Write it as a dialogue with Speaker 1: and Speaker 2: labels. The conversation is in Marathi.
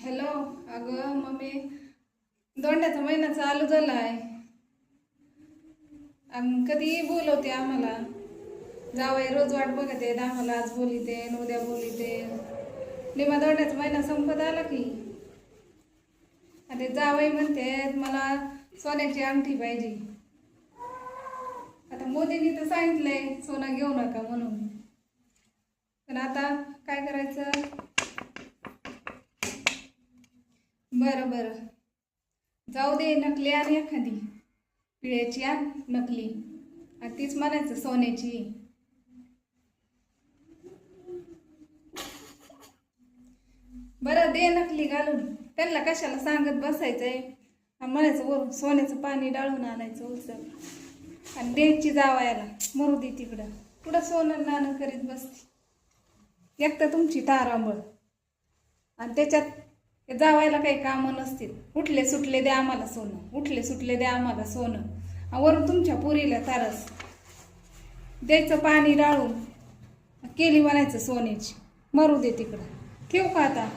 Speaker 1: हॅलो. अगं मम्मी, दोंड्याचा महिना चालू झालाय. कधी बोलवते आम्हाला. जावई रोज वाट बघते, आम्हाला आज बोलिते उद्या बोलिते. निमा दोंड्याचा महिना संपत आला की आता जावई म्हणते मला सोन्याची अंगठी पाहिजे. आता मोदींनी तर सांगितलंय सोनं घेऊ नका म्हणून, पण आता काय करायचं. बरं बरं, जाऊ दे. नकली आणि एखादी पिळ्याची आण नकली, आणि तीच म्हणायचं सोन्याची. बरं दे नकली घालून. त्यांना कशाला सांगत बसायचंय. म्हणायचं वरून सोन्याचं पाणी डाळून आणायचं उचल आणि द्यायची जावायला. मरू दे तिकडं, कुठं सोनं नाणं करीत बसते. एक तर तुमची तारांबळ, आणि त्याच्यात जावायला काही कामं नसतील. उठले सुटले द्या आम्हाला सोनं, उठले सुटले द्या आम्हाला सोनं. वरून तुमच्या पुरीला तारस द्यायचं पाणी डाळून केली म्हणायचं सोन्याची. मरू दे तिकडं. ठेवू का आता.